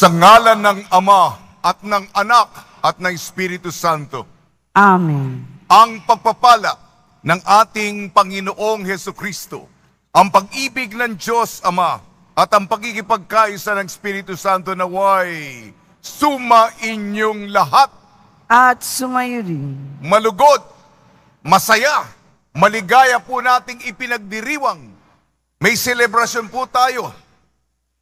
Sa ngalan ng Ama at ng Anak at ng Espiritu Santo, Amen. ang pagpapala ng ating Panginoong Hesukristo, ang pag-ibig ng Diyos Ama at ang pagkikipagkaisa ng Espiritu Santo naway suma inyong lahat. At sumayo rin. Malugod, masaya, maligaya po nating ipinagdiriwang. May selebrasyon po tayo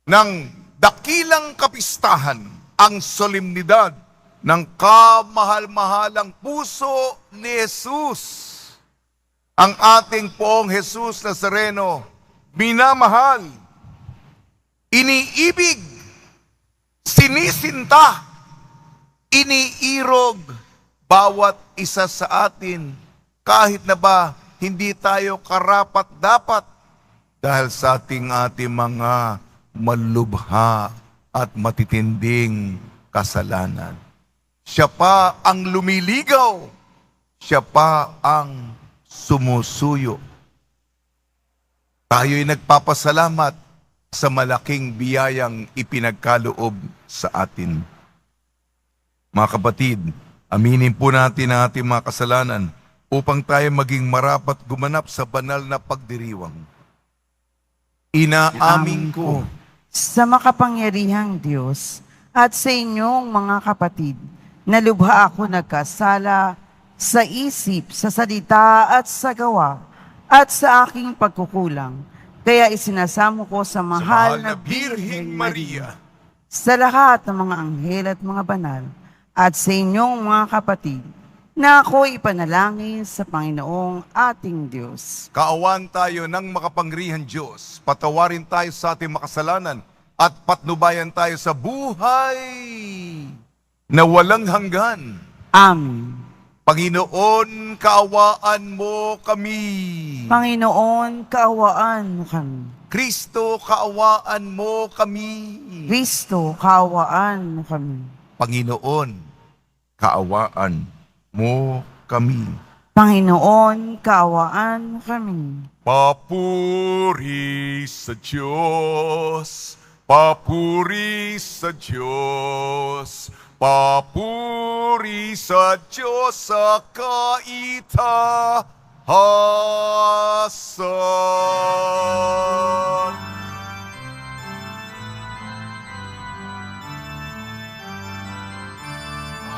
ng dakilang kapistahan, ang solemnidad ng kamahal-mahalang puso ni Jesus. Ang ating poong Jesus Nazareno, minamahal, iniibig, sinisinta, iniirog bawat isa sa atin kahit na ba hindi tayo karapat-dapat dahil sa ating mga malubha at matitinding kasalanan. Siya pa ang lumiligaw, siya pa ang sumusuyo. Tayo'y nagpapasalamat sa malaking biyayang ipinagkaloob sa atin. Mga kapatid, aminin po natin ang ating mga kasalanan upang tayo maging marapat gumanap sa banal na pagdiriwang. Inaamin ko Sa makapangyarihang Diyos at sa inyong mga kapatid, na lubha ako nagkasala sa isip, sa salita at sa gawa, at sa aking pagkukulang. Kaya isinasamo ko sa mahal na Birheng Maria, sa lahat ng mga anghel at mga banal, at sa inyong mga kapatid, na ako'y ipanalangin sa Panginoong ating Diyos. kaawan tayo ng makapangyarihang Diyos, patawarin tayo sa ating makasalanan, at patnubayan tayo sa buhay na walang hanggan. Amen. Panginoon, kaawaan mo kami. Panginoon, kaawaan mo kami. Kristo, kaawaan mo kami. Kristo, kaawaan mo kami. Panginoon, kaawaan mo kami. Panginoon, kaawaan mo kami. Papuri sa Diyos, papuri sa Diyos, papuri sa Diyos sa kaitaasan.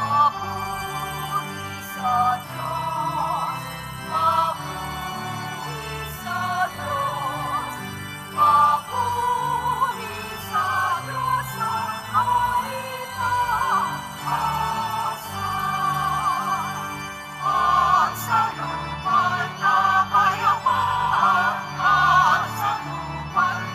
Papuri sa Diyos, papuri sa Diyos, papuri sa Diyos sa kaitaasan. At sa lupa na kapayapaan, at sa lupa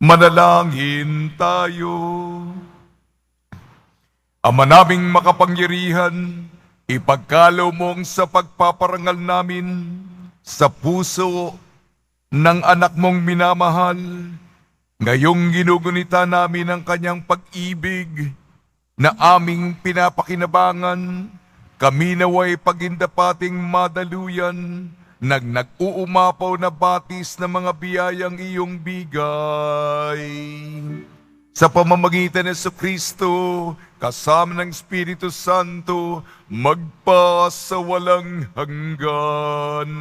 Manalangin tayo. Ama naming makapangyarihan, ipagkalaw mong sa pagpaparangal namin sa puso ng anak mong minamahal. Ngayong ginugunita namin ang kanyang pag-ibig na aming pinapakinabangan, kami naway pagindapating madaluyan nag-uumapaw na batis na mga biyayang iyong bigay. Sa pamamagitan ng Kristo, kasama ng Espiritu Santo, magpa sa walang hanggan.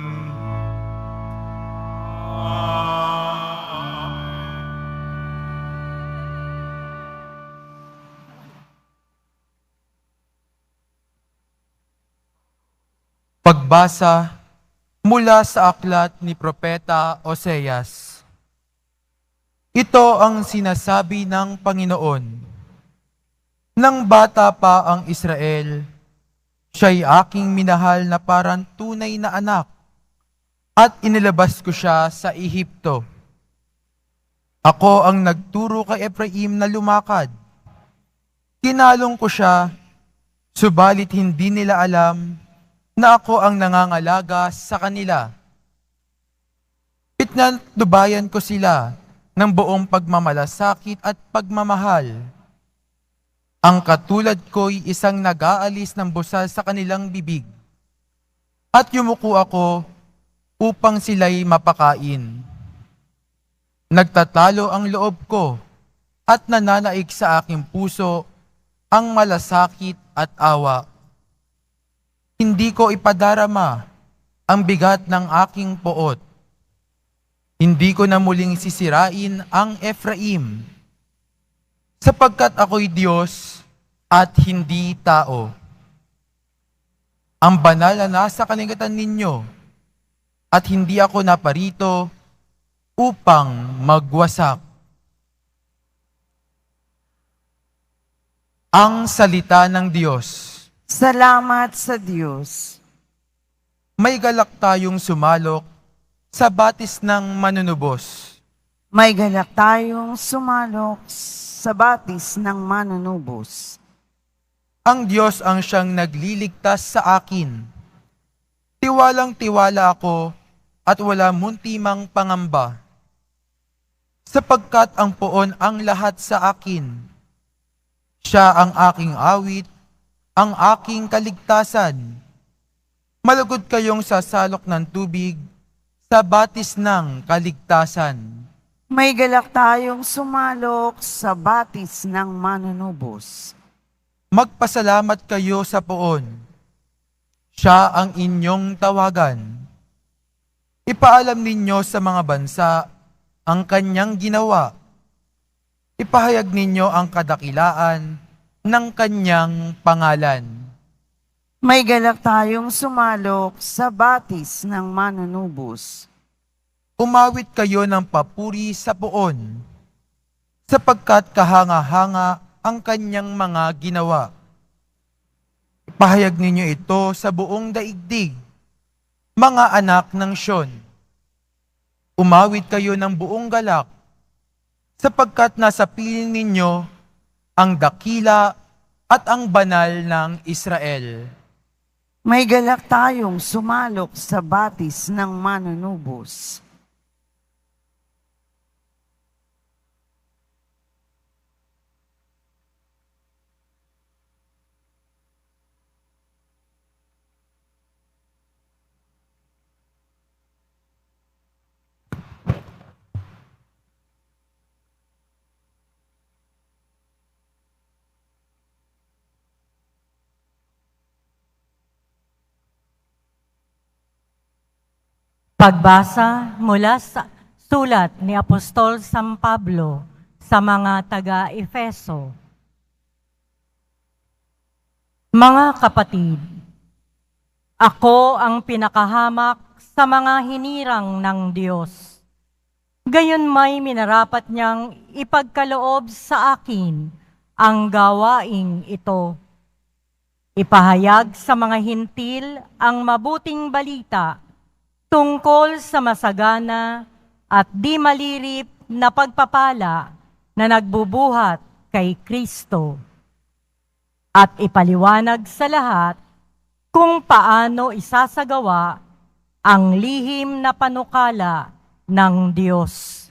Pagbasa mula sa aklat ni Propeta Oseas. Ito ang sinasabi ng Panginoon. Nang bata pa ang Israel, siya'y aking minahal na parang tunay na anak, at inilabas ko siya sa Ehipto. Ako ang nagturo kay Ephraim na lumakad. Kinalong ko siya, subalit hindi nila alam na ako ang nangangalaga sa kanila. Pinagnubayan ko sila ng buong pagmamalasakit at pagmamahal. Ang katulad ko'y isang nag-aalis ng busal sa kanilang bibig, at yumuko ako upang sila'y mapakain. Nagtatalo ang loob ko at nananaig sa aking puso ang malasakit at awa. Hindi ko ipadarama ang bigat ng aking poot. Hindi ko na muling sisirain ang Ephraim, sapagkat ako'y Diyos at hindi tao. Ang banal na nasa kaningatan ninyo, at hindi ako naparito upang magwasak. Ang salita ng Diyos. Salamat sa Diyos. May galak tayong sumalok sa batis ng manunubos. May galak tayong sumalok sa batis ng manunubos. Ang Diyos ang siyang nagliligtas sa akin. Tiwalang-tiwala ako at wala muntimang pangamba. Sapagkat ang poon ang lahat sa akin. Siya ang aking awit, ang aking kaligtasan. Malugod kayong sasalok ng tubig sa batis ng kaligtasan. May galak tayong sumalok sa batis ng manunubos. Magpasalamat kayo sa poon. Siya ang inyong tawagan. Ipaalam ninyo sa mga bansa ang kanyang ginawa. Ipahayag ninyo ang kadakilaan ng kanyang pangalan. May galak tayong sumalok sa batis ng manunubos. Umawit kayo ng papuri sa poon, sapagkat kahanga-hanga ang kanyang mga ginawa. Ipahayag ninyo ito sa buong daigdig, mga anak ng Siyon. Umawit kayo ng buong galak, sapagkat nasa piling ninyo ang dakila at ang banal ng Israel. May galak tayong sumalok sa batis ng manunubos. Pagbasa mula sa sulat ni Apostol San Pablo sa mga taga-Efeso. Mga kapatid, ako ang pinakahamak sa mga hinirang ng Diyos. Gayon may minarapat niyang ipagkaloob sa akin ang gawaing ito. Ipahayag sa mga hintil ang mabuting balita tungkol sa masagana at di malirip na pagpapala na nagbubuhat kay Kristo. At ipaliwanag sa lahat kung paano isasagawa ang lihim na panukala ng Diyos.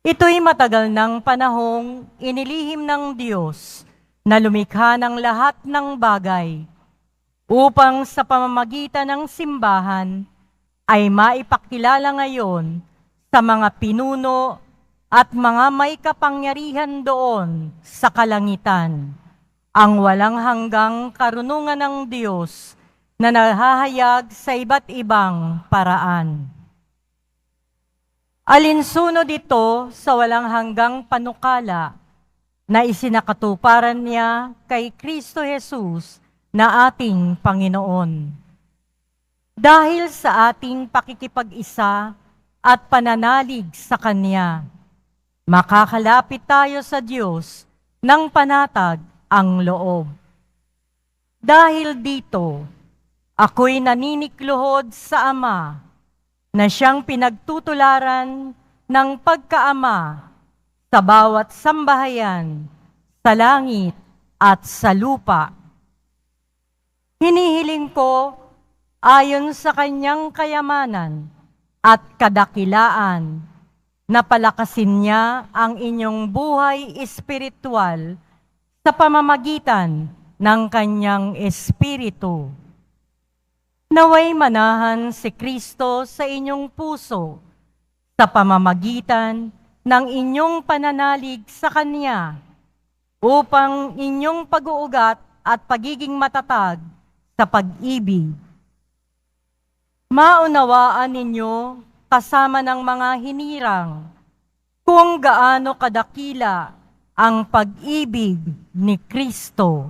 Ito'y matagal ng panahong inilihim ng Diyos na lumikha ng lahat ng bagay upang sa pamamagitan ng simbahan ay maipakilala ngayon sa mga pinuno at mga may kapangyarihan doon sa kalangitan ang walang hanggang karunungan ng Diyos na nahahayag sa iba't ibang paraan. Alinsunod ito sa walang hanggang panukala na isinakatuparan niya kay Kristo Jesus na ating Panginoon. Dahil sa ating pakikipag-isa at pananalig sa Kanya, makakalapit tayo sa Diyos ng panatag ang loob. Dahil dito, ako'y naninikluhod sa Ama na siyang pinagtutularan ng pagkaama sa bawat sambahayan, sa langit at sa lupa. Hinihiling ko ayon sa kanyang kayamanan at kadakilaan na palakasin niya ang inyong buhay espiritual sa pamamagitan ng kanyang espiritu. Naway manahan si Kristo sa inyong puso sa pamamagitan ng inyong pananalig sa Kanya upang inyong pag-uugat at pagiging matatag sa pag-ibig. Maunawaan ninyo kasama ng mga hinirang kung gaano kadakila ang pag-ibig ni Kristo.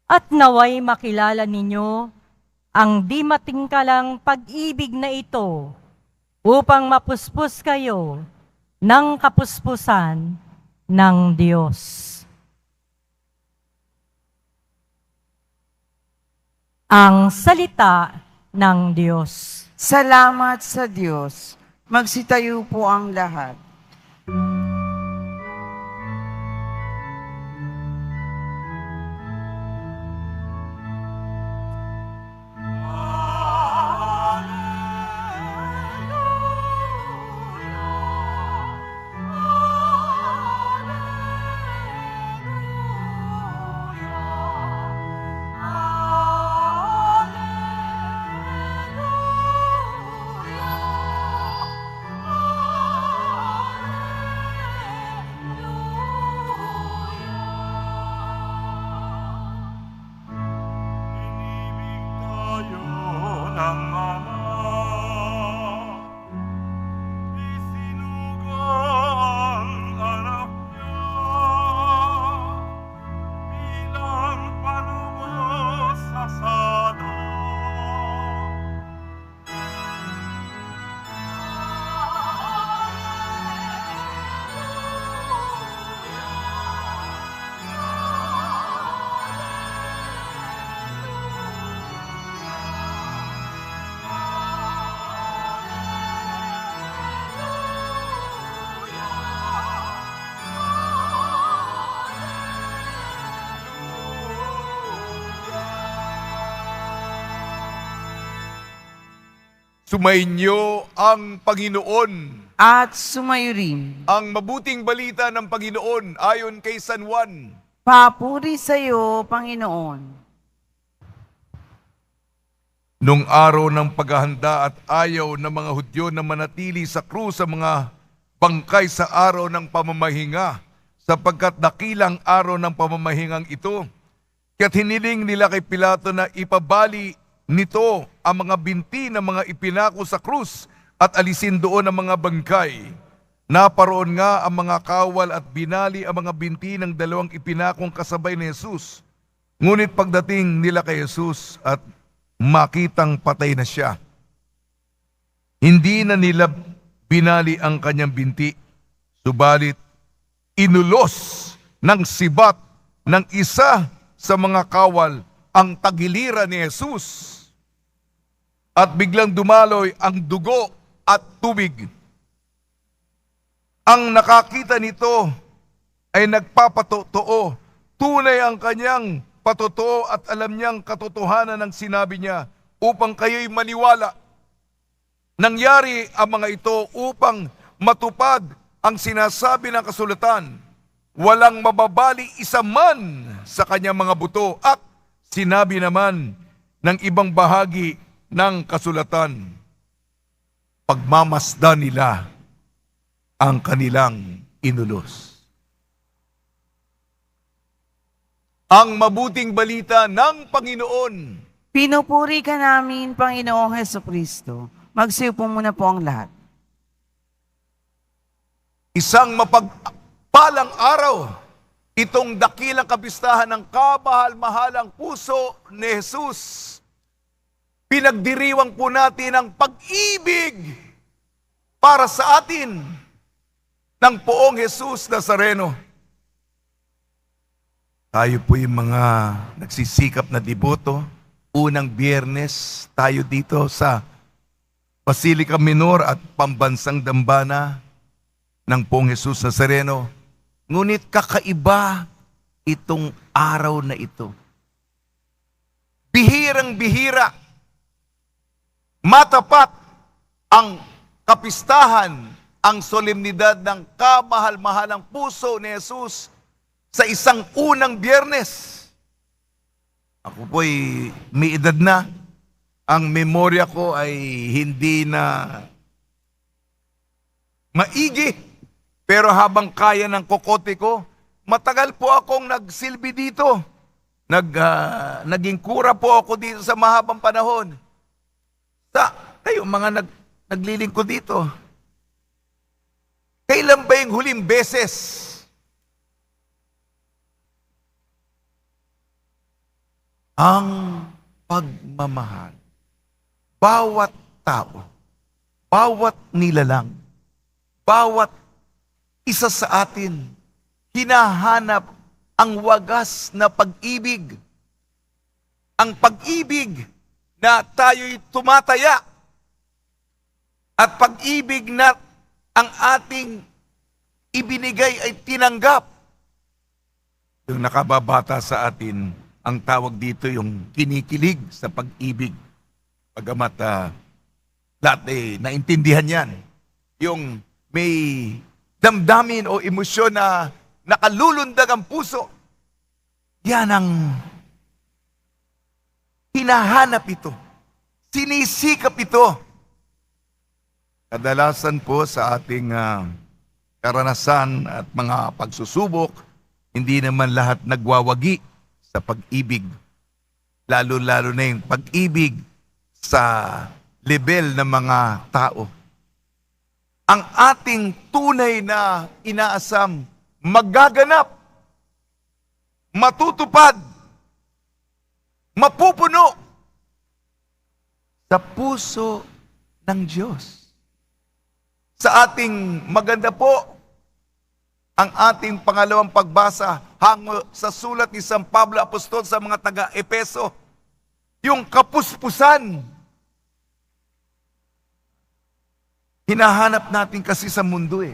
At naway makilala ninyo ang di matingkalang pag-ibig na ito upang mapuspos kayo ng kapuspusan ng Diyos. Ang salita ng Diyos. Salamat sa Diyos. Magsitayo po ang lahat. Sumainyo ang Panginoon. At sumayo rin. Ang mabuting balita ng Panginoon ayon kay San Juan. Papuri sa iyo, Panginoon. Nung araw ng paghahanda at ayaw ng mga Hudyo na manatili sa krus sa mga bangkay sa araw ng pamamahinga, sapagkat dakilang araw ng pamamahingang ito, kaya't hiniling nila kay Pilato na ipabali nito ang mga binti ng mga ipinako sa krus at alisin doon ang mga bangkay. Naparoon nga ang mga kawal at binali ang mga binti ng dalawang ipinakong kasabay ni Jesus. Ngunit pagdating nila kay Jesus at makitang patay na siya, hindi na nila binali ang kanyang binti, subalit inulos ng sibat ng isa sa mga kawal ang tagiliran ni Jesus. At biglang dumaloy ang dugo at tubig. Ang nakakita nito ay nagpapatotoo. Tunay ang kanyang patotoo at alam niyang katotohanan ng sinabi niya upang kayo'y maniwala. Nangyari ang mga ito upang matupad ang sinasabi ng kasulatan. Walang mababali isa man sa kanyang mga buto, at sinabi naman ng ibang bahagi ng kasulatan, pagmamasdan nila ang kanilang inulos. Ang mabuting balita ng Panginoon. Pinupuri ka namin, Panginoong Hesukristo. Magsiyo po muna po ang lahat. Isang mapagpalang araw, itong dakilang kapistahan ng kamahal-mahalang puso ni Jesus. Pinagdiriwang po natin ang pag-ibig para sa atin ng poong Jesus Nazareno. Tayo po yung mga nagsisikap na deboto. Unang Biyernes tayo dito sa Basilica Minor at Pambansang Dambana ng poong Jesus Nazareno. Ngunit kakaiba itong araw na ito. Bihirang-bihira. Matapat ang kapistahan, ang solemnidad ng kamahal-mahalang puso ni Jesus sa isang unang Biyernes. Ako po'y may edad na. Ang memorya ko ay hindi na maigi. Pero habang kaya ng kokote ko, matagal po akong nagsilbi dito. Naging kura po ako dito sa mahabang panahon. Kayo mga naglilingkod dito. Kailan ba yung huling beses ang pagmamahal? Bawat tao, bawat nilalang, bawat isa sa atin, hinahanap ang wagas na pag-ibig. Ang pag-ibig na tayo'y tumataya at pag-ibig na ang ating ibinigay ay tinanggap. Yung nakababata sa atin, ang tawag dito yung kinikilig sa pag-ibig. Pagamat lahat naintindihan yan. Yung may damdamin o emosyon na nakalulundag ang puso. Yan ang hinahanap ito. Sinisikap ito. Kadalasan po sa ating karanasan at mga pagsusubok, hindi naman lahat nagwawagi sa pag-ibig. Lalo-lalo na yung pag-ibig sa level ng mga tao. Ang ating tunay na inaasam, magaganap, matutupad, mapupuno sa puso ng Diyos. Sa ating maganda po, ang ating pangalawang pagbasa hango sa sulat ni San Pablo Apostol sa mga taga-Epeso, yung kapuspusan. Hinahanap natin kasi sa mundo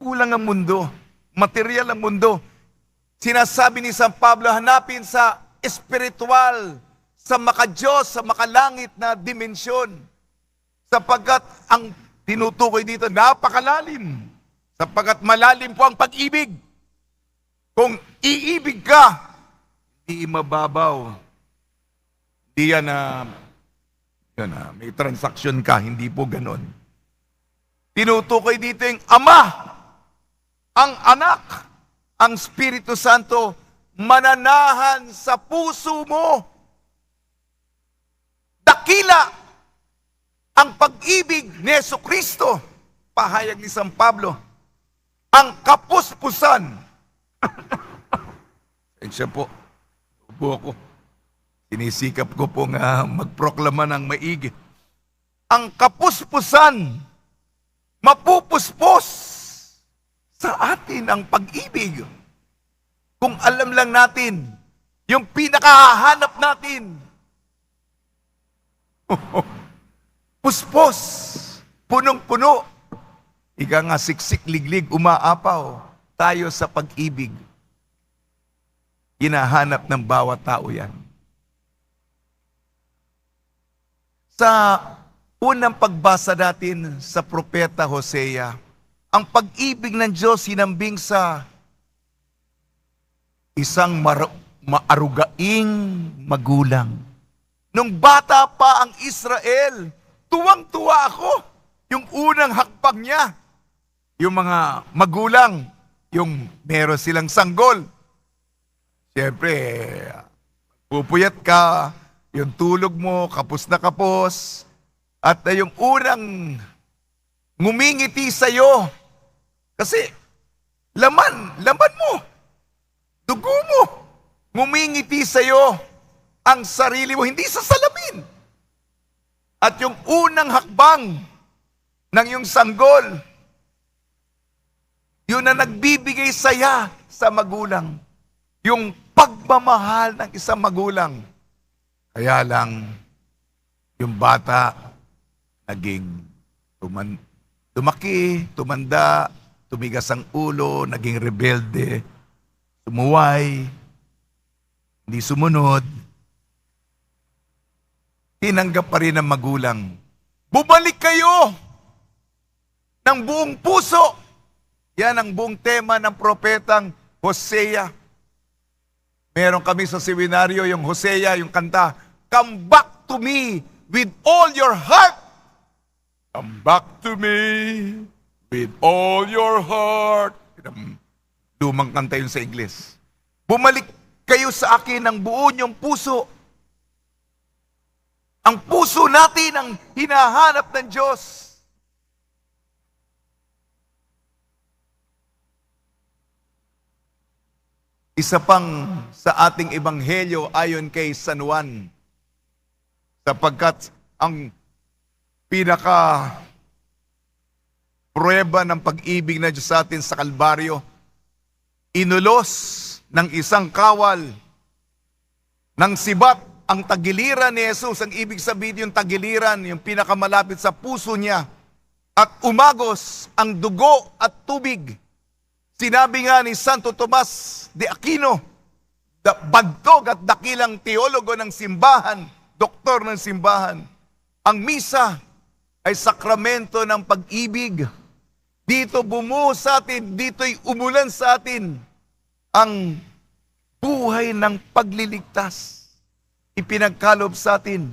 Kulang ang mundo, material ang mundo. Sinasabi ni San Pablo, hanapin sa espiritual, sa makadiyos, sa makalangit na dimensyon. Sapagkat ang tinutukoy dito, napakalalim. Sapagkat malalim po ang pag-ibig. Kung iibig ka, hindi mababaw. Hindi yan may transaksyon ka, hindi po ganon. Tinutukoy dito yung Ama, ang Anak, ang Espiritu Santo, mananahan sa puso mo. Dakila ang pag-ibig ni Jesucristo, pahayag ni San Pablo, ang kapuspusan. Siya po, Po ako. Sinisikap ko pong magproklama ng maigi. Ang kapuspusan, mapupuspos sa atin ang pag-ibig. Kung alam lang natin, yung pinakahanap natin, puspos, punong-puno. Ika nga siksik liglig, umaapaw tayo sa pag-ibig. Hinahanap ng bawat tao yan. Sa unang pagbasa natin sa propeta Hosea, ang pag-ibig ng Diyos hinambing sa isang maarugaing magulang. Nung bata pa ang Israel, tuwang-tuwa ako. Yung unang hakbang niya, yung mga magulang, yung meron silang sanggol. Siyempre, pupuyat ka, yung tulog mo, kapos na kapos, at yung unang ngumingiti sa'yo. Kasi, laman mo, dugo mo, ngumingiti sa'yo ang sarili mo, hindi sa salamin. At yung unang hakbang ng iyong sanggol, yun na nagbibigay saya sa magulang. Yung pagmamahal ng isang magulang. Kaya lang, yung bata, naging lumaki, tumanda, tumigas ang ulo, naging rebelde, sumuway, hindi sumunod, tinanggap pa rin ng magulang. Bumalik kayo ng buong puso. Yan ang buong tema ng propetang Hosea. Meron kami sa seminaryo yung Hosea, yung kanta, "Come back to me with all your heart." Come back to me with all your heart. Lumang kanta yun sa Ingles. Bumalik kayo sa akin ng buo niyong puso. Ang puso natin ang hinahanap ng Diyos. Isa pang sa ating ebanghelyo ayon kay San Juan, sapagkat ang pinaka pruweba ng pag-ibig na Diyos sa atin sa Kalbaryo, inulos ng isang kawal ng sibat ang tagiliran ni Jesus. Ang ibig sabihin yung tagiliran, yung pinakamalapit sa puso niya, at umagos ang dugo at tubig. Sinabi nga ni Santo Tomas de Aquino, bantog at dakilang teologo ng simbahan, doktor ng simbahan, ang misa ay sakramento ng pag-ibig. Dito bumuo sa atin, dito'y umulan sa atin ang buhay ng pagliligtas. Ipinagkalob sa atin.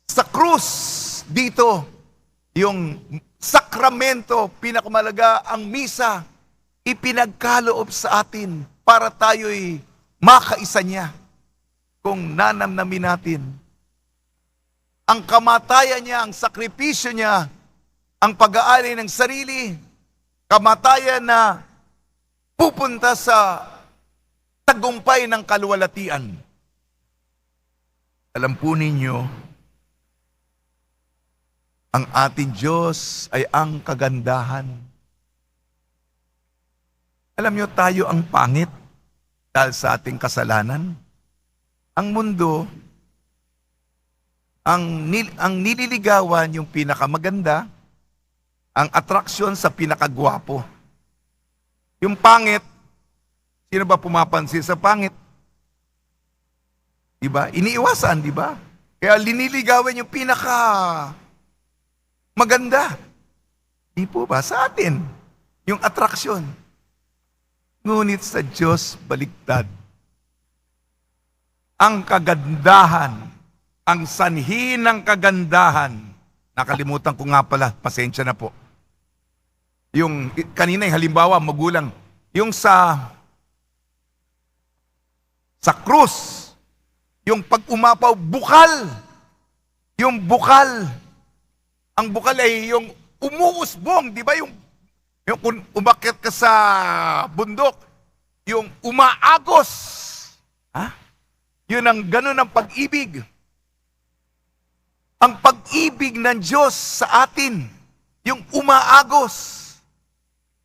Sa krus, dito, yung sakramento, pinakamalaga, ang misa, ipinagkaloob sa atin para tayo'y makaisa niya kung nanamnamin natin. Ang kamatayan niya, ang sakripisyo niya, ang pag-aali ng sarili, kamatayan na pupunta sa tagumpay ng kaluwalhatian. Alam po ninyo, ang ating Diyos ay ang kagandahan. Alam nyo, tayo ang pangit dahil sa ating kasalanan. Ang mundo, ang nililigawan yung pinakamaganda, ang atraksyon sa pinakagwapo. Yung pangit, sino ba pumapansin sa pangit? Diba? Iniiwasan, diba? Kaya liniligawan yung pinaka maganda. Di po ba? Sa atin, yung atraksyon. Ngunit sa Diyos, baliktad. Ang kagandahan, ang sanhi ng kagandahan, nakalimutan ko nga pala, pasensya na po. Yung kanina yung halimbawa, magulang, yung sa krus, yung pag-umapaw, bukal. Yung bukal, ang bukal ay yung umuusbong, di ba? Yung kung umakyat ka sa bundok, yung umaagos. Ha? Yun ang ganun ang pag-ibig. Ang pag-ibig ng Diyos sa atin, yung umaagos,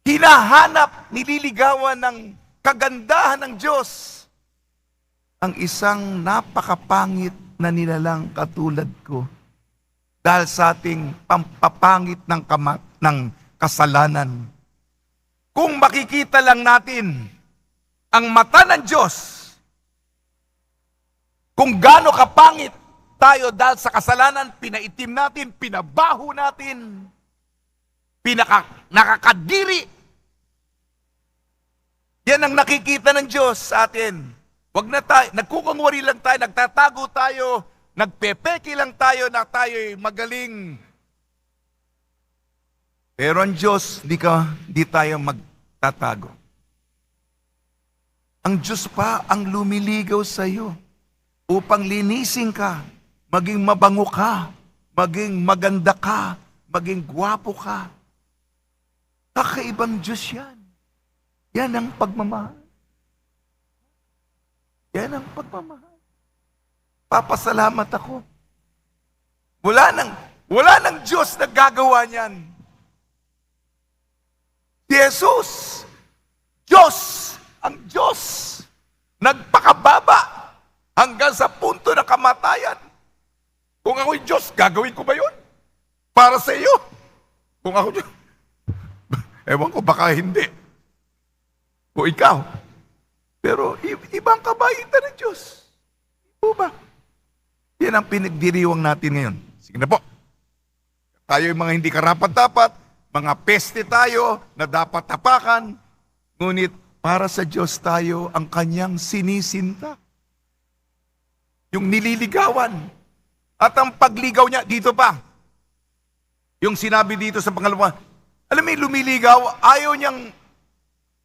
hinahanap, nililigawan ng kagandahan ng Diyos, ang isang napakapangit na nilalang katulad ko dahil sa ating pampapangit ng kasalanan. Kung makikita lang natin ang mata ng Diyos, kung gaano kapangit tayo dahil sa kasalanan, pinaitim natin, pinabaho natin, nakakadiri. Yan ang nakikita ng Diyos sa atin. Wag na tayo, nagkukungwari lang tayo, nagtatago tayo, nagpepeki lang tayo na tayo'y magaling. Pero ang Diyos, di tayo magtatago. Ang Diyos pa ang lumiligaw sa iyo upang linisin ka, maging mabango ka, maging maganda ka, maging gwapo ka. Kakaibang Diyos yan. Yan ang pagmamahal. Yan ang pagmamahal. Papasalamat ako. Wala nang Diyos na gagawa niyan. Si Jesus, Diyos, ang Diyos, nagpakababa hanggang sa punto ng kamatayan. Kung ako'y Diyos, gagawin ko ba yun? Para sa iyo? Kung ako Diyos, ewan ko, baka hindi. O ikaw. Pero ibang kabaitan ng Diyos. O ba? Yan ang pinagdiriwang natin ngayon. Sige na po. Tayo yung mga hindi karapat-dapat, mga peste tayo na dapat tapakan, ngunit para sa Diyos tayo ang kanyang sinisinta. Yung nililigawan. At ang pagligaw niya, dito pa. Yung sinabi dito sa pangalawa, alam mo, lumiligaw, ayaw niyang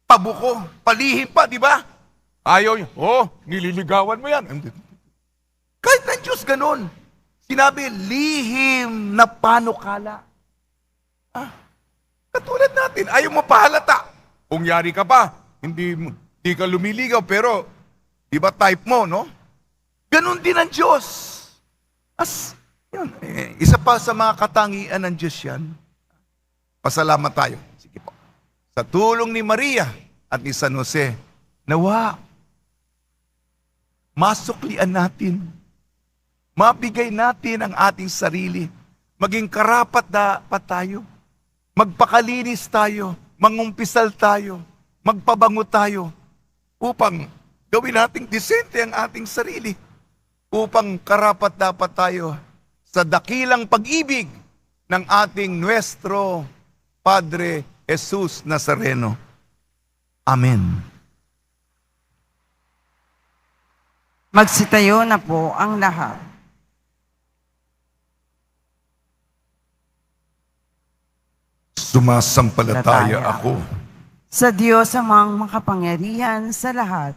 pabuko, palihim pa, di ba? Ayaw niya, nililigawan mo yan. Kahit ng Diyos ganun. Sinabi, lihim na panukala. Katulad natin, ayaw mo pahalata. Kung yari ka pa, hindi ka lumiligaw, pero, di ba type mo, no? Ganun din ang Diyos. Yun, isa pa sa mga katangian ng Diyos yan. Pasalamat tayo. Sige po. Sa tulong ni Maria at ni San Jose, nawa, masuklian natin, mabigay natin ang ating sarili, maging karapat dapat tayo, magpakalinis tayo, mangumpisal tayo, magpabango tayo, upang gawin nating disente ang ating sarili, upang karapat dapat tayo sa dakilang pag-ibig ng ating Nuestro Padre Jesus Nazareno. Amen. Magsitayo na po ang lahat. Sumasampalataya ako Sa Diyos amang makapangyarihan sa lahat,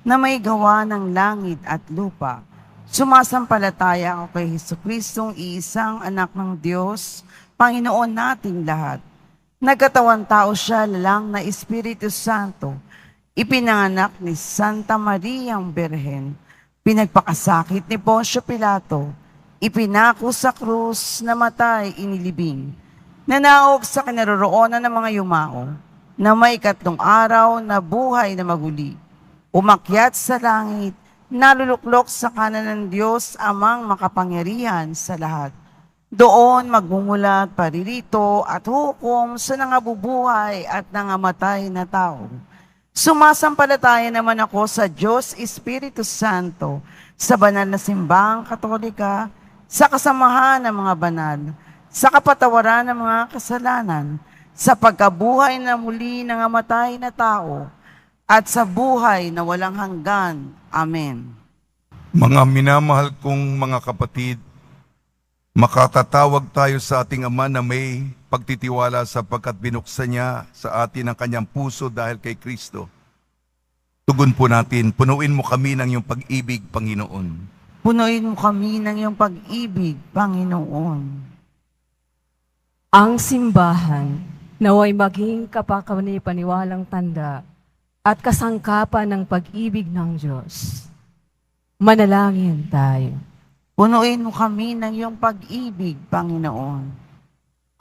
na may gawa ng langit at lupa. Sumasampalataya ako kay Jesucristong iisang anak ng Diyos, Panginoon nating lahat. Nagkatawan tao siya lang na Espiritu Santo, ipinanganak ni Santa Mariang Birhen, pinagpakasakit ni Poncio Pilato, ipinako sa krus, namatay, inilibing, nanaog sa kinaroroonan ng mga yumao, na may 3 araw na buhay na maguli, umakyat sa langit, naluluklok sa kanan ng Diyos amang makapangyarihan sa lahat. Doon magmumulat paririto at hukom sa nangabubuhay at nangamatay na tao. Sumasampalataya naman ako sa Diyos Espiritu Santo, sa banal na simbang katolika, sa kasamahan ng mga banal, sa kapatawaran ng mga kasalanan, sa pagkabuhay na muli ng amatay na tao, at sa buhay na walang hanggan. Amen. Mga minamahal kong mga kapatid, makatatawag tayo sa ating Ama na may pagtitiwala sapagkat binuksan niya sa atin ang kanyang puso dahil kay Kristo. Tugon po natin, punuin mo kami ng iyong pag-ibig, Panginoon. Punuin mo kami ng iyong pag-ibig, Panginoon. Ang simbahan naway maging kapakapaniwalang tanda at kasangkapan ng pag-ibig ng Diyos. Manalangin tayo. Punuin mo kami ng iyong pag-ibig, Panginoon.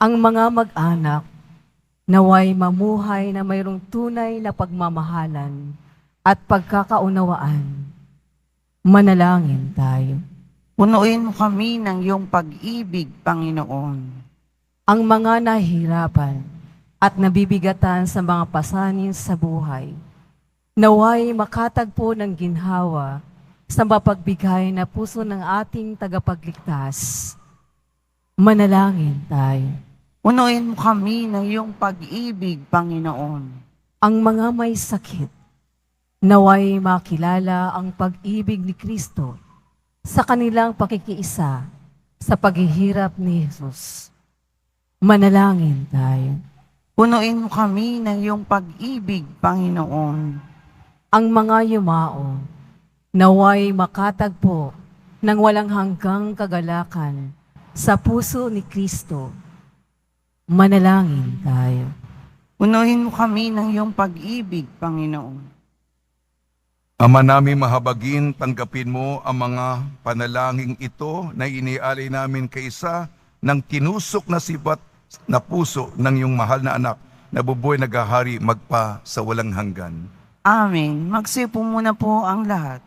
Ang mga mag-anak naway mamuhay na mayroong tunay na pagmamahalan at pagkakaunawaan. Manalangin tayo. Punuin mo kami ng iyong pag-ibig, Panginoon. Ang mga nahihirapan at nabibigatan sa mga pasanin sa buhay, naway makatagpo ng ginhawa sa mapagbigay na puso ng ating tagapagligtas. Manalangin tayo. Punuin mo kami ng iyong pag-ibig, Panginoon. Ang mga may sakit, naway makilala ang pag-ibig ni Kristo sa kanilang pakikiisa sa paghihirap ni Jesus. Manalangin tayo. Punuin mo kami ng iyong pag-ibig, Panginoon. Ang mga yumao, naway makatagpo ng walang hanggang kagalakan sa puso ni Kristo. Manalangin tayo. Punuin mo kami ng iyong pag-ibig, Panginoon. Ama namin mahabagin, tanggapin mo ang mga panalangin ito na inialay namin kaysa ng tinusok na sibat na puso ng iyong mahal na anak na bubuhay naghahari magpa sa walang hanggan. Amen. Magsipo muna po ang lahat.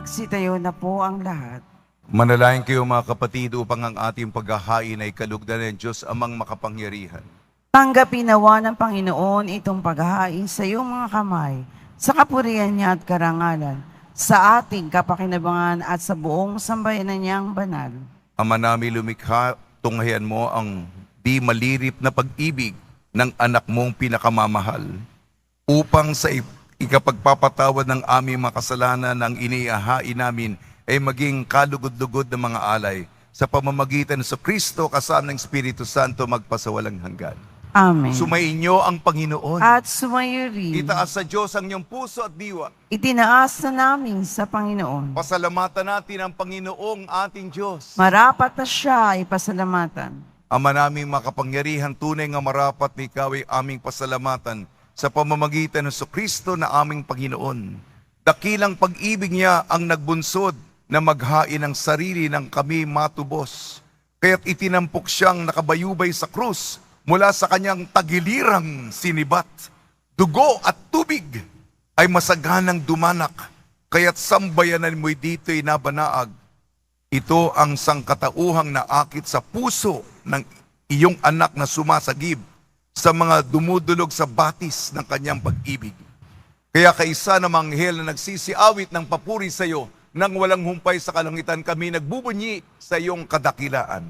Magsitayo na po ang lahat. Manalangin kayo mga kapatid upang ang ating paghahain ay kalugdan ng Diyos amang makapangyarihan. Tanggapin nawa ng Panginoon itong paghahain sa iyong mga kamay, sa kapurihan niya at karangalan, sa ating kapakinabangan at sa buong sambayanan niyang banal. Ama namin lumikha, tunghayan mo ang di malirip na pag-ibig ng anak mong pinakamamahal upang sa ikapagpapatawad ng aming mga kasalanan ng inihahain namin ay maging kalugod-lugod ng mga alay sa pamamagitan sa Kristo kasama ng Espiritu Santo magpasawalang hanggan. Amen. Sumainyo ang Panginoon. At sumayo rin. Itaas sa Diyos ang iyong puso at diwa. Itinaas na namin sa Panginoon. Pasalamatan natin ang Panginoong ating Diyos. Marapat na siya ay pasalamatan. Ama naming makapangyarihan, tunay nga marapat na ikaw ay aming pasalamatan sa pamamagitan ng Kristo na aming Panginoon. Dakilang pag-ibig niya ang nagbunsod na maghain ng sarili ng kami matubos. Kaya't itinampok siyang nakabayubay sa krus mula sa kanyang tagilirang sinibat. Dugo at tubig ay masaganang dumanak, kaya't sambayanan mo'y dito'y nabanaag. Ito ang sangkatauhang naakit sa puso ng iyong anak na sumasagib sa mga dumudulog sa batis ng kanyang pag-ibig. Kaya kaisa ng mga anghel na nagsisiawit ng papuri sa iyo, nang walang humpay sa kalangitan kami nagbubunyi sa iyong kadakilaan.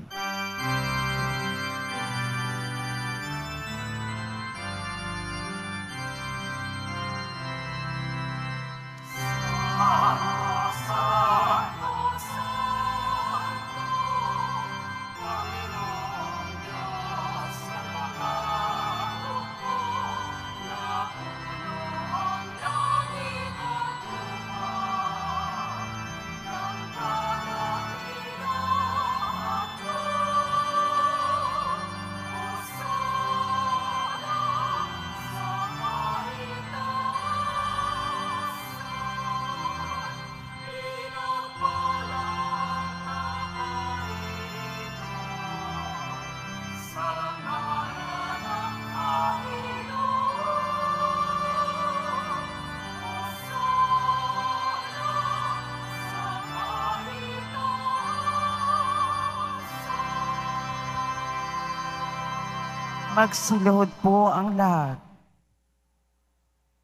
Magsiluhod po ang lahat.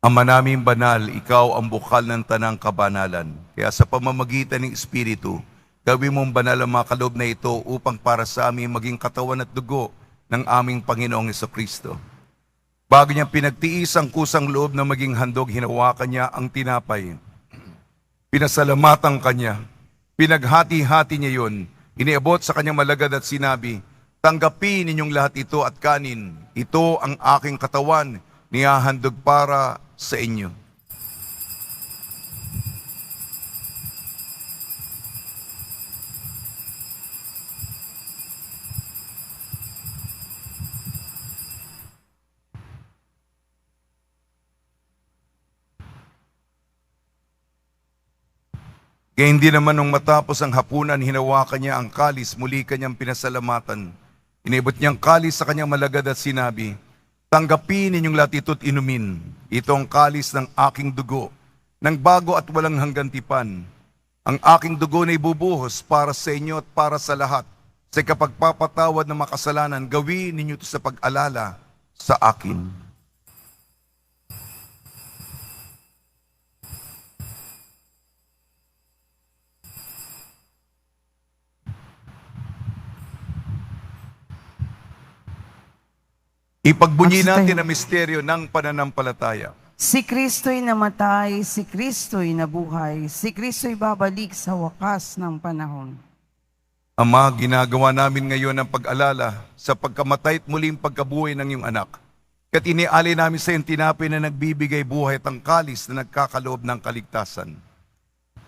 Ama naming banal, ikaw ang bukal ng tanang kabanalan. Kaya sa pamamagitan ng Espiritu, gawin mong banal ang mga kaloob na ito upang para sa amin maging katawan at dugo ng aming Panginoong Hesukristo. Bago niya pinagtiis ang kusang loob na maging handog, hinawakan niya ang tinapay. Pinasalamatan kanya. Pinaghati-hati niya yun. Iniabot sa kanyang malagad at sinabi, "Tanggapin ninyong lahat ito at kanin. Ito ang aking katawan, nihahandog para sa inyo." Kaya hindi naman nung matapos ang hapunan, hinawakan niya ang kalis, muli kanyang pinasalamatan. Inibot niyang kalis sa kanyang malagad at sinabi, "Tanggapin ninyong lahat ito't inumin. Ito ang kalis ng aking dugo, ng bago at walang hanggang tipan. Ang aking dugo na ibubuhos para sa inyo at para sa lahat. Sa kapagpapatawad ng makasalanan, gawin ninyo ito sa pag-alala sa akin." Ipagbunyi natin ang misteryo ng pananampalataya. Si Kristo'y namatay, si Kristo'y nabuhay, si Kristo'y babalik sa wakas ng panahon. Ama, ginagawa namin ngayon ang pag-alala sa pagkamatay at muling pagkabuhay ng iyong anak. Kaya't inialay namin sa iyong tinapay na nagbibigay buhay at ang kalis na nagkakaloob ng kaligtasan.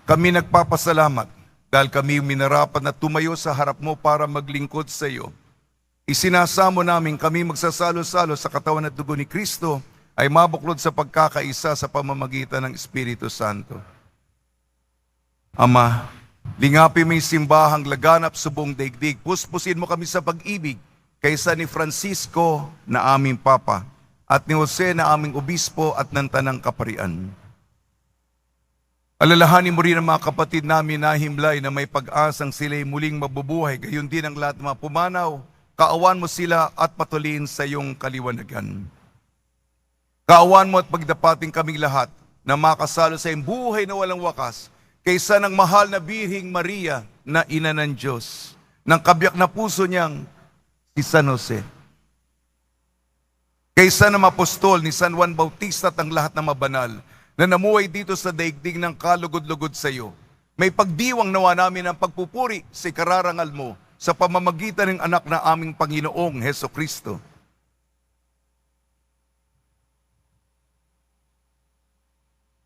Kami nagpapasalamat dahil kami minarapat na tumayo sa harap mo para maglingkod sa iyo. Isinasamo namin kami magsasalo-salo sa katawan at dugo ni Kristo ay mabuklod sa pagkakaisa sa pamamagitan ng Espiritu Santo. Ama, lingapin mo yung simbahang laganap sa buong daigdig. Puspusin mo kami sa pag-ibig kaysa ni Francisco na aming Papa at ni Jose na aming Obispo at ng Tanang Kaparian. Alalahanin mo rin ang mga kapatid namin na himlay na may pag-asang sila'y muling mabubuhay, gayon din ang lahat ng mga pumanaw. Kaawan mo sila at patuloyin sa iyong kaliwanagan. Kaawan mo at pagdapating kaming lahat na makasalo sa iyong buhay na walang wakas kaysa ng mahal na Birhing Maria na ina ng Diyos, ng kabiyak na puso niyang si San Jose. Kaysa ng apostol ni San Juan Bautista at ang lahat ng mabanal na namuhay dito sa daigdig ng kalugod-lugod sa iyo. May pagdiwang nawa namin ang pagpupuri sa ikararangal mo sa pamamagitan ng anak na aming Panginoong Hesukristo.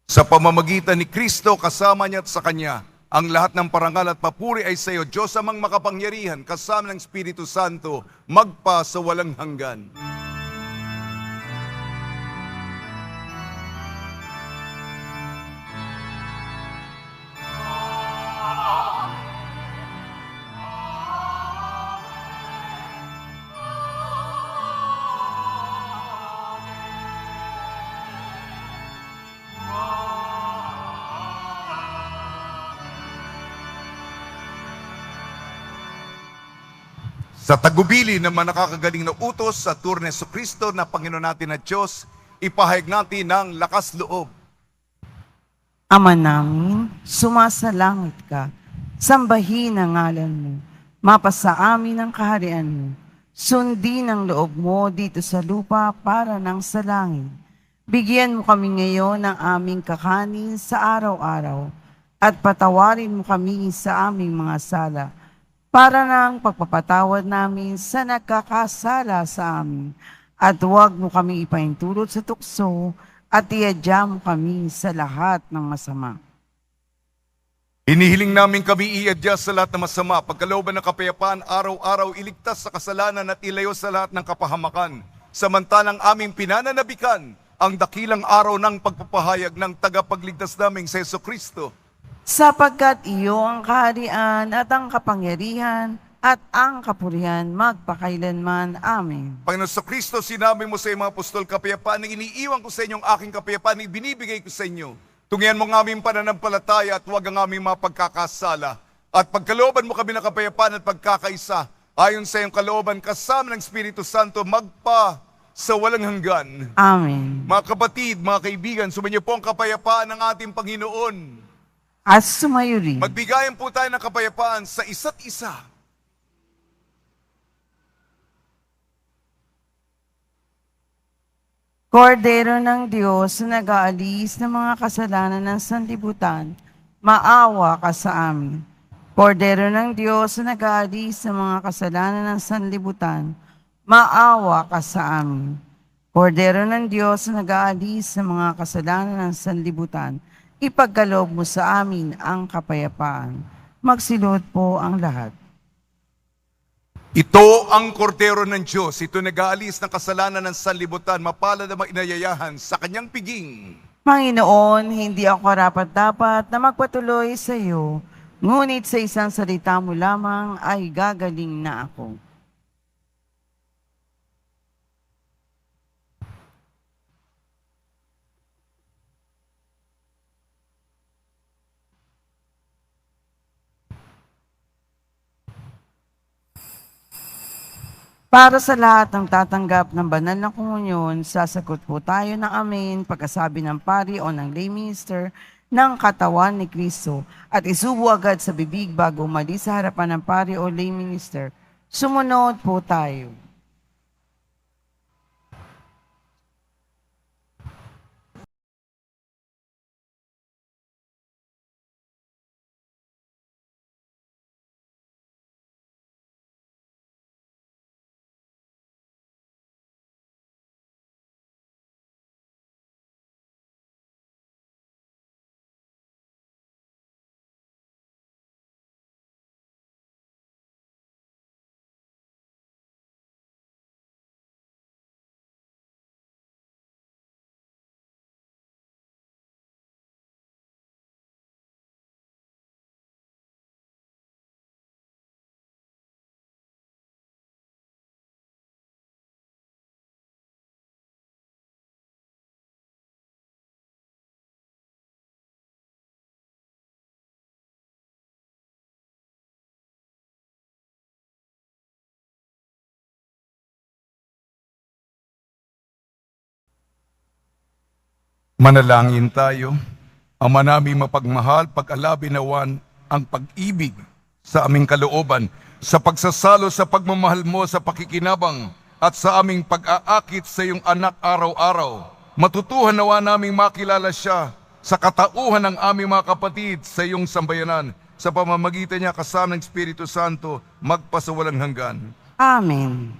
Sa pamamagitan ni Kristo, kasama niya at sa Kanya, ang lahat ng parangal at papuri ay sa iyo, Diyos amang makapangyarihan, kasama ng Espiritu Santo, magpa sa walang hanggan. Sa tagubili ng mga nakakagaling na utos sa turno ni Jesucristo na Panginoon natin at Diyos, ipahayag natin ng lakas loob. Ama namin, sumasalangit ka, sambahin ang ngalan mo, mapasa amin ang kaharian mo, sundin ang loob mo dito sa lupa para nang sa langit. Bigyan mo kami ngayon ng aming kakanin sa araw-araw, at patawarin mo kami sa aming mga sala, para ng pagpapatawad namin sa nagkakasala sa amin. At huwag mo kami ipahintulot sa tukso at iadya mo kami sa lahat ng masama. Hinihiling namin kami iadya sa lahat ng masama, pagkalooban ng kapayapaan, araw-araw iligtas sa kasalanan at ilayo sa lahat ng kapahamakan. Samantalang aming pinananabikan ang dakilang araw ng pagpapahayag ng tagapagligtas naming sa Jesucristo. Sapagkat iyo ang kaharian at ang kapangyarihan at ang kapurihan magpakailanman. Amen. Panginoon sa Kristo, sinabi mo sa iyong mga apostol, kapayapaan na iniiwan ko sa inyong aking kapayapaan, ibinibigay ko sa inyo. Tungyan mo ang aming pananampalataya at huwag ang aming mga pagkakasala. At pagkalooban mo kami ng kapayapaan at pagkakaisa, ayon sa iyong kalooban kasama ng Espiritu Santo magpa sa walang hanggan. Amen. Mga kapatid, mga kaibigan, sumainyo po ang kapayapaan ng ating Panginoon. At sumayo rin. Magbigayan po tayo ng kapayapaan sa isa't isa. Kordero ng Diyos na nag-aalis ng mga kasalanan ng sanlibutan, maawa ka sa amin. Kordero ng Diyos na nag-aalis ng mga kasalanan ng sanlibutan, maawa ka sa amin. Kordero ng Diyos na nag-aalis ng mga kasalanan ng sanlibutan, ipagkaloob mo sa amin ang kapayapaan. Magsilod po ang lahat. Ito ang kordero ng Diyos. Ito nag-aalis ng kasalanan ng sanlibutan. Mapalad na mainayayahan sa kanyang piging. Panginoon, hindi ako karapat-dapat na magpatuloy sa iyo, ngunit sa isang salita mo lamang ay gagaling na ako. Para sa lahat ng tatanggap ng banal na komunyon, sasagot po tayo ng amen pagkasabi ng pari o ng lay minister ng katawan ni Kristo at isubo agad sa bibig bago umalis sa harapan ng pari o lay minister. Sumunod po tayo. Manalangin tayo. Ama naming mapagmahal, pag-alabi nawan ang pag-ibig sa aming kalooban, sa pagsasalo sa pagmamahal mo sa pakikinabang at sa aming pag-aakit sa iyong anak araw-araw. Matutuhan nawa naming makilala siya sa katauhan ng aming mga kapatid sa iyong sambayanan. Sa pamamagitan niya kasama ng Espiritu Santo, magpasawalang hanggan. Amen.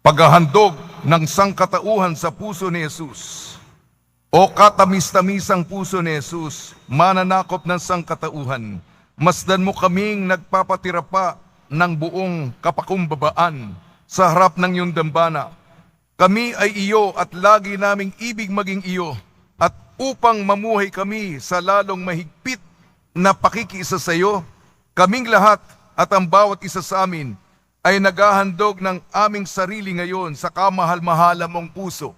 Paghahandog ng sangkatauhan sa puso ni Jesus. O katamis-tamisang puso ni Jesus, mananakop ng sangkatauhan, masdan mo kaming nagpapatira pa ng buong kapakumbabaan sa harap ng iyong dambana. Kami ay iyo at lagi naming ibig maging iyo, at upang mamuhay kami sa lalong mahigpit na pakikiisa sa iyo, kaming lahat at ang bawat isa sa amin ay naghahandog ng aming sarili ngayon sa kamahal-mahala mong puso.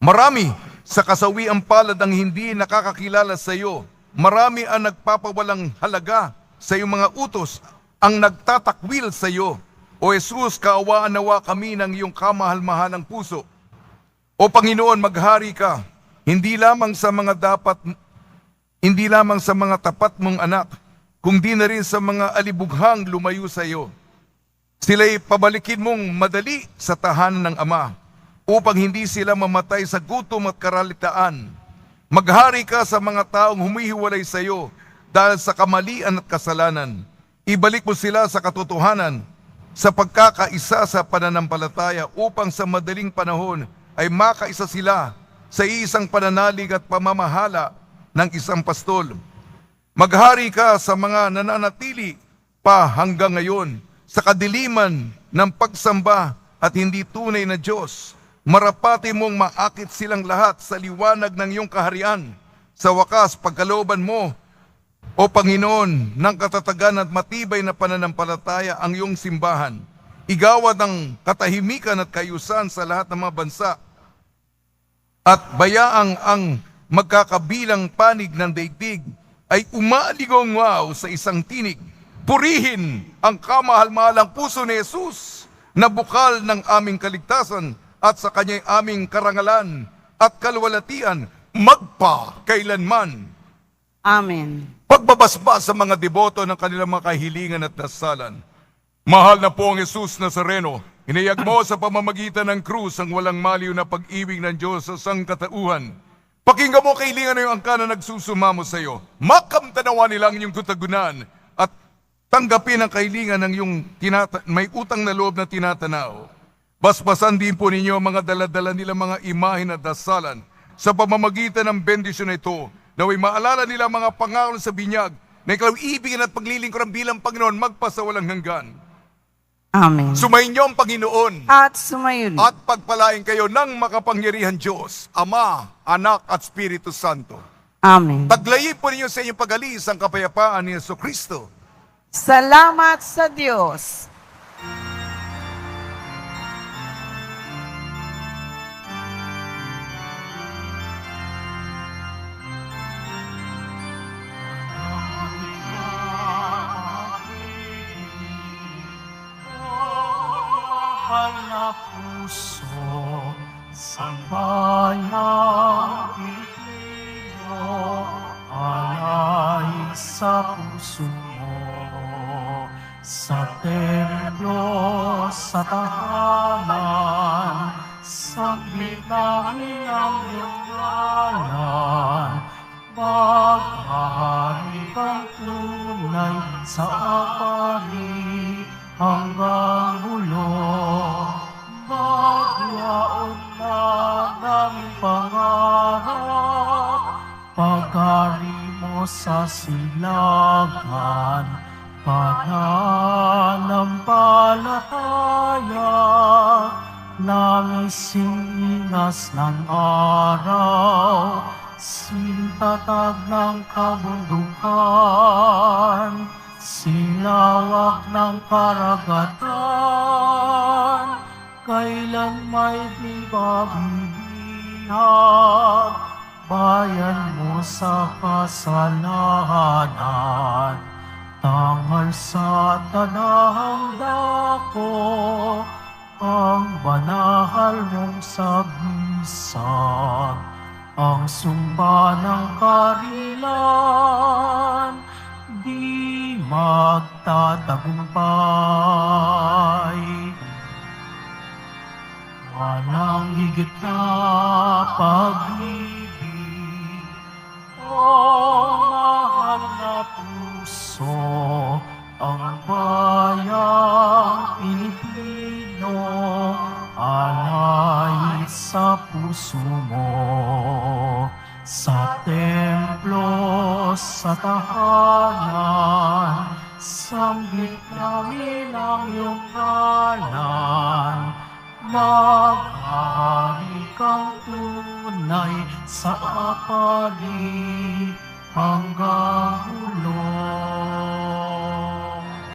Marami sa kasawiang palad ang hindi nakakakilala sa iyo. Marami ang nagpapawalang halaga sa iyong mga utos, ang nagtatakwil sa iyo. O Jesus, kaawaan nawa kami ng iyong kamahal-mahalang puso. O Panginoon, maghari ka, hindi lamang sa mga tapat mong anak, kundi na rin sa mga alibughang lumayo sa iyo. Sila'y pabalikin mong madali sa tahanan ng Ama, upang hindi sila mamatay sa gutom at karalitaan. Maghari ka sa mga taong humihiwalay sa iyo dahil sa kamalian at kasalanan. Ibalik mo sila sa katotohanan, sa pagkakaisa sa pananampalataya, upang sa madaling panahon ay makaisa sila sa isang pananalig at pamamahala ng isang pastol. Maghari ka sa mga nananatili pa hanggang ngayon sa kadiliman ng pagsamba at hindi tunay na Diyos. Marapati mong maakit silang lahat sa liwanag ng iyong kaharian. Sa wakas, pagkalooban mo O Panginoon, ng katatagan at matibay na pananampalataya ang iyong simbahan. Igawad ng katahimikan at kayusan sa lahat ng mga bansa at bayaang ang magkakabilang panig ng daigdig ay umaaligaw sa isang tinig. Purihin ang kamahal-mahalang puso ni Jesus na bukal ng aming kaligtasan at sa kanya'y aming karangalan at kalwalatian magpa kailanman. Amen. Pagbabasbas sa mga deboto ng kanilang mga kahilingan at dasalan. Mahal na po ang Jesus Nazareno, inayag mo sa pamamagitan ng krus ang walang maliw na pag-ibig ng Diyos sa sangkatauhan. Pakinggan mo kailingan na yung angka na nagsusumamo sa iyo. Makamtanawa nilang inyong kutagunan at tanggapin ang kahilingan ng yung may utang na loob na tinatanaw. Basbasan din po ninyo ang mga daladala nilang mga imahin at dasalan sa pamamagitan ng bendisyon na ito. Naway maalala nila mga pangako sa binyag na ikaw ibigin at paglilingkuran bilang Panginoon magpasawalang hanggan. Amen. Sumayin niyo ang Panginoon At sumayon. at pagpalain kayo ng makapangyarihan Diyos, Ama, Anak at Espiritu Santo. Amen. Paglayin po ninyo sa inyong pag-alis ang kapayapaan ni Jesucristo. Salamat sa Diyos. Mahal na puso, sambayang Pilipino, alay sa puso mo, sa templo, sa tahanan, saglit namin ang iyong ngalan, maghari kang tunay sa apari, hanggang ulo, maglaon na naming pangarap, pagkari mo sa silagan, pananampalataya, nangisingas ng araw, sintatag ng kabundukan, silawak ng karagatan, kailan may di babibihag, bayan mo sa kasalanan, tangal sa tanahang dako, ang banahal mong sagisag, ang sumba ng karilan, di magtatagumpay. Walang higit na pag-ibig, o mahal na puso, ang bayang Pilipino, alay sa puso mo, sa templo, sa tahanan, sambit namin ang iyong ngalan, maghari kang tunay sa apari, hanggang ulo.